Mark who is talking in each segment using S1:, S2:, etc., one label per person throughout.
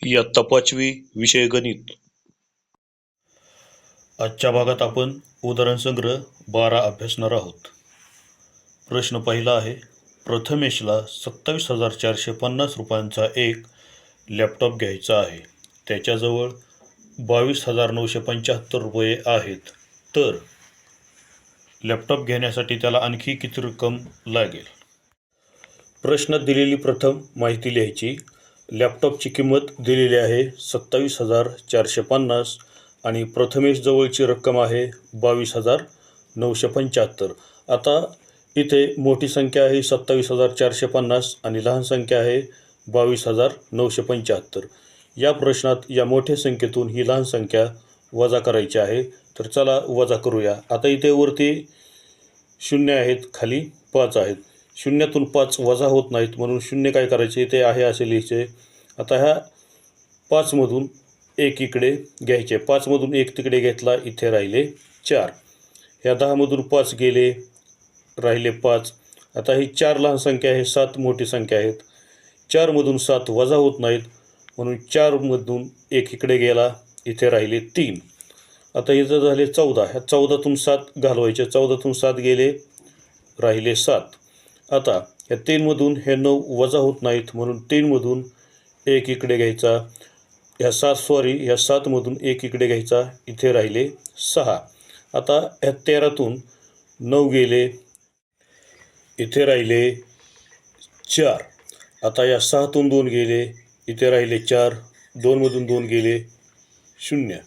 S1: इयत्ता 5वी विषय गणित. आजच्या भागात आपण उदाहरण संग्रह 12 अभ्यासणार आहोत. प्रश्न पहिला आहे, प्रथमेशला 27,450 रुपयांचा एक लॅपटॉप घ्यायचा आहे. त्याच्याजवळ 22,975 रुपये आहेत. तर लॅपटॉप घेण्यासाठी त्याला आणखी किती रक्कम लागेल? प्रश्नात दिलेली प्रथम माहिती लिहायची. लॅपटॉपची किंमत दिलेली आहे 27,450 आणि प्रथमेश जवळची रक्कम आहे 22,975. आता इथे मोठी संख्या आहे 27,450 आणि लहान संख्या आहे 22,975. या प्रश्नात या मोठ्या संख्येतून ही लहान संख्या वजा करायची आहे. तर चला वजा करूया. आता इथे वरती 0 आहेत, खाली 5 आहेत. शून्यातून 5 वजा होत नाहीत म्हणून 0 काय करायचे, इथे आहे असे लिहायचे. आता ह्या 5मधून 1 इकडे घ्यायचे. 5मधून 1 तिकडे घेतला, इथे राहिले 4. ह्या 10मधून 5 गेले, राहिले 5. आता ही 4 लहान संख्या आहे, 7 मोठी संख्या आहेत. 4मधून 7 वजा होत नाहीत म्हणून 4मधून 1 इकडे गेला, इथे राहिले 3. आता इथं झाले 14. ह्या 14तून 7 घालवायचे. 14तून 7 गेले, राहिले 7. आता ह्या 3मधून हे 9 वजा होत नाहीत म्हणून 3मधून 1 इकडे घ्यायचा. ह्या 7मधून 1 इकडे घ्यायचा, इथे राहिले 6. आता ह्या 13तून 9 गेले, इथे राहिले 4. आता या 6तून 2 गेले, इथे राहिले 4. 2मधून 2 गेले 0.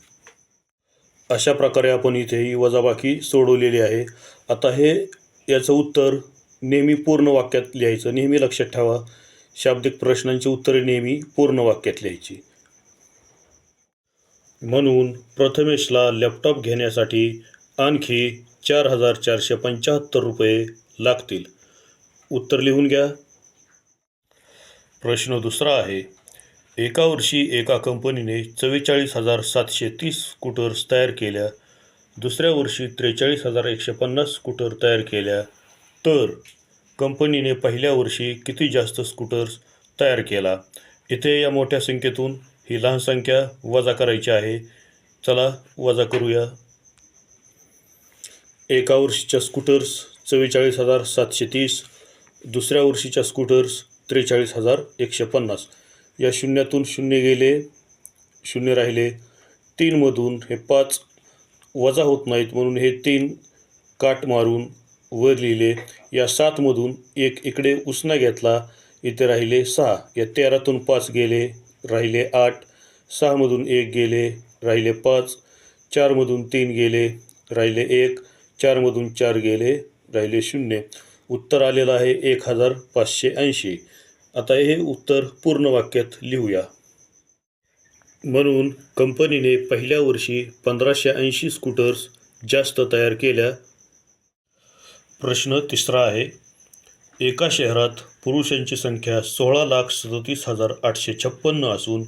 S1: अशा प्रकारे आपण इथे ही वजाबाकी सोडवलेली आहे. आता हे याचं उत्तर नेहमी पूर्ण वाक्यात लिहायचं. नेहमी लक्षात ठेवा, शाब्दिक प्रश्नांची उत्तरे नेहमी पूर्ण वाक्यात लिहायची. म्हणून प्रथमेशला लॅपटॉप घेण्यासाठी आणखी 4,475 रुपये लागतील. उत्तर लिहून घ्या. प्रश्न दुसरा आहे, एका वर्षी एका कंपनीने 44,730 स्कूटर्स तयार केल्या. दुसऱ्या वर्षी 43,150 स्कूटर तयार केल्या. तर कंपनीने पहिल्या वर्षी किती जास्त स्कूटर्स तयार केला? इथे या मोठ्या संख्येतून ही लहान संख्या वजा करायची आहे. चला वजा करूया. एका वर्षीच्या स्कूटर्स 44,730, दुसऱ्या वर्षीच्या स्कूटर्स 43,150. या शून्यातून 0 गेले, 0 राहिले. 3मधून हे 5 वजा होत नाहीत म्हणून हे 3 काट मारून वर लिहिले. या 7मधून 1 इकडे उसना घेतला, इथे राहिले 6. या 13तून 5 गेले, राहिले 8. 6मधून 1 गेले, राहिले 5. 4मधून 3 गेले, राहिले 1. 4मधून 4 गेले, राहिले 0. उत्तर आलेलं आहे 1,580. आता हे उत्तर पूर्ण वाक्यात लिहूया. म्हणून कंपनीने पहिल्या वर्षी 1,580 स्कूटर्स जास्त तयार केल्या. प्रश्न तिसरा आहे, एका शहरात पुरुषांची संख्या 16,37,856 असून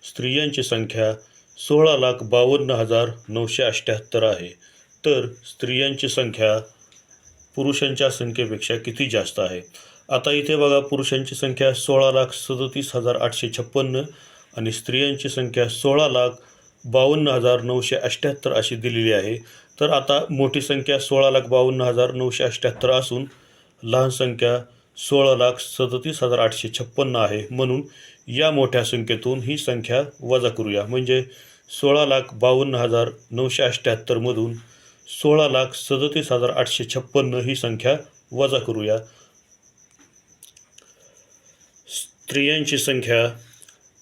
S1: स्त्रियांची संख्या 16,52,978 आहे. तर स्त्रियांची संख्या पुरुषांच्या संख्येपेक्षा किती जास्त आहे? आता इथे बघा, पुरुषांची संख्या 16,37,856 आणि स्त्रियांची संख्या 16,52,978 अशी दिलेली आहे. तर आता मोठी संख्या 16,52,978 असून लहान संख्या 16,37,856 आहे. म्हणून या मोठ्या संख्येतून ही संख्या वजा करूया. म्हणजे 16,52,978 मधून 16,37,856 ही संख्या वजा करूया. स्त्रियांची संख्या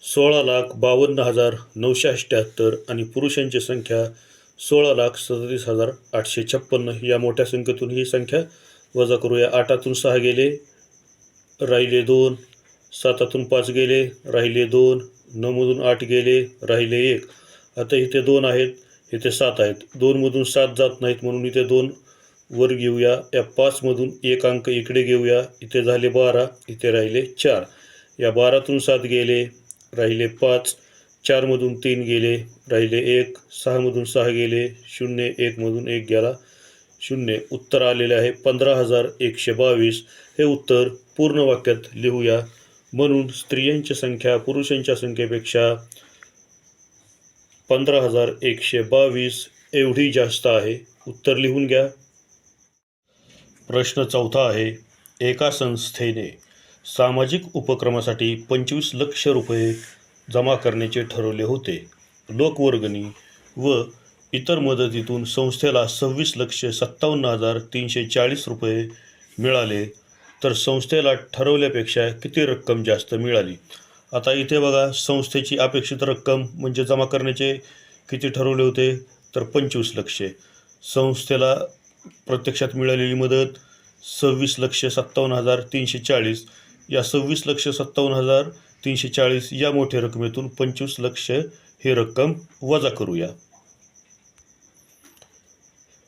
S1: 16,52,978 आणि पुरुषांची संख्या 16,37,856. या मोठ्या संख्येतून ही संख्या वजा करूया. 8तून 6 गेले, राहिले 2. 7तून 5 गेले, राहिले 2. 9मधून 8 गेले, राहिले 1. आता इथे 2 आहेत, इथे 7 आहेत. 2मधून 7 जात नाहीत म्हणून इथे 2 वर घेऊया. या 5मधून 1 अंक इकडे घेऊया, इथे झाले 12, इथे राहिले 4. या 12तून 7 गेले, राहिले 5. 4मधून 3 गेले, राहिले 1. 6मधून 6 गेले, 0. 1मधून 1 गेला, 0. उत्तर आलेले आहे 15,122. हे उत्तर पूर्ण वाक्यात लिहूया. म्हणून स्त्रियांची संख्या पुरुषांच्या संख्येपेक्षा 15,122 एवढी जास्त आहे. उत्तर लिहून घ्या. प्रश्न 4 आहे. एका संस्थेने सामाजिक उपक्रमासाठी 25 लक्ष रुपये जमा करण्याचे ठरवले होते. लोकवर्गणी व इतर मदतीतून संस्थेला 26,57,340 रुपये मिळाले, तर संस्थेला ठरवल्यापेक्षा किती रक्कम जास्त मिळाली? आता इथे बघा, संस्थेची अपेक्षित रक्कम म्हणजे जमा करण्याचे किती ठरवले होते, तर 25 लक्ष. संस्थेला प्रत्यक्षात मिळालेली मदत 26,57,340. या 26,57,340 या मोठ्या रकमेतून 25 लक्ष ही रक्कम वजा करूया.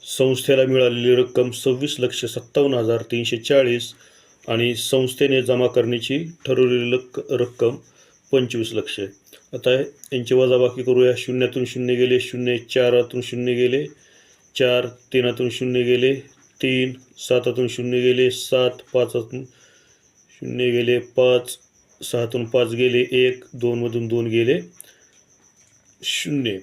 S1: संस्थेला मिळालेली रक्कम 26,57,340 आणि संस्थेने जमा करण्याची ठरवलेली रक्कम 25 लक्ष. आता यांची वजाबाकी करूया. शून्यातून शून्य गेले 0, 4तून 0 गेले 4, 3तून 0 गेले 3, 7तून 0 गेले 7, 5तून 0 गेले 5, 6तून 5 गेले 1, 2मधून 2 गेले 0.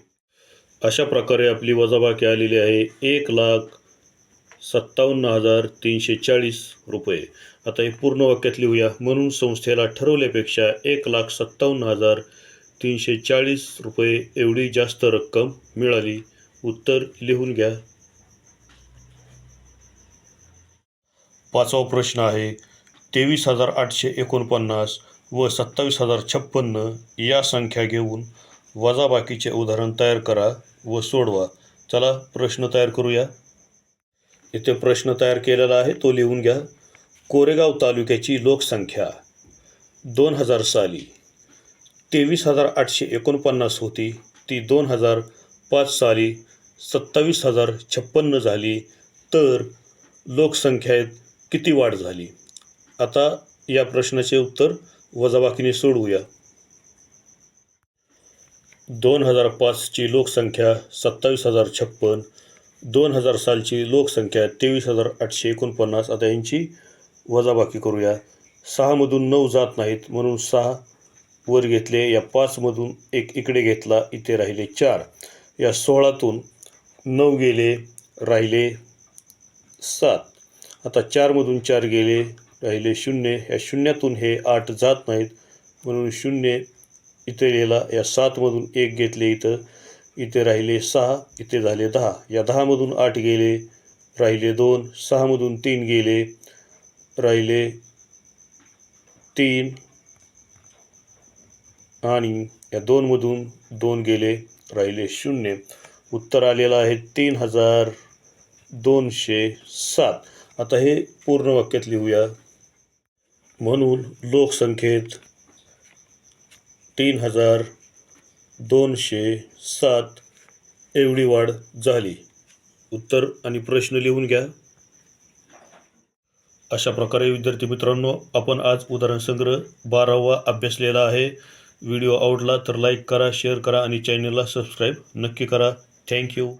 S1: अशा प्रकारे आपली वजाबाकी आलेली आहे 1,57,340 रुपये. आता हे पूर्ण वाक्यात लिहूया. म्हणून संस्थेला ठरवल्यापेक्षा 1,57,340 रुपये एवढी जास्त रक्कम मिळाली. उत्तर लिहून घ्या. 5वा प्रश्न आहे. 23,849 व 27,056 या संख्या घेऊन वजाबाकीचे उदाहरण तयार करा व सोडवा. चला प्रश्न तयार करूया. इथे प्रश्न तयार केलेला आहे, तो लिहून घ्या. कोरेगाव तालुक्याची लोकसंख्या 2000 साली 23,849 होती. ती 2005 साली 27,056 झाली. तर लोकसंख्येत किती वाढ झाली? आता या प्रश्नाचे उत्तर वजाबाकीने सोडवूया. 2005ची लोकसंख्या 27,056, 2000 सालची लोकसंख्या 23,849. आता यांची वजाबाकी करूया. 6मधून 9 जात नाहीत, म्हणून 6 वर घेतले. या 5मधून 1 इकडे घेतला, इथे राहिले 4. या 16तून 9 गेले, राहिले 7. आता 4मधून 4 गेले, राहिले 0. या 0तून हे 8 जात नाहीत, म्हणून 0 इथे लिहिला. या 7मधून 1 घेतले, इथे राहिले 6, इथे झाले 10. या 10मधून 8 गेले, राहिले 2. 6मधून 3 गेले, राहिले 3. आणि या 2मधून 2 गेले, राहिले 0. उत्तर आलेलं आहे 3,207. आता हे पूर्ण वाक्यात लिहूया. म्हणून लोकसंख्येत 3,207 एवढी वाढ झाली. उत्तर आणि प्रश्न लिहून घ्या. अशा प्रकारे विद्यार्थी मित्रांनो, आपण आज उदाहरण संग्रह 12वा अभ्यासलेला आहे. व्हिडिओ आवडला तर लाईक करा, शेअर करा आणि चॅनलला सबस्क्राईब नक्की करा. थँक्यू.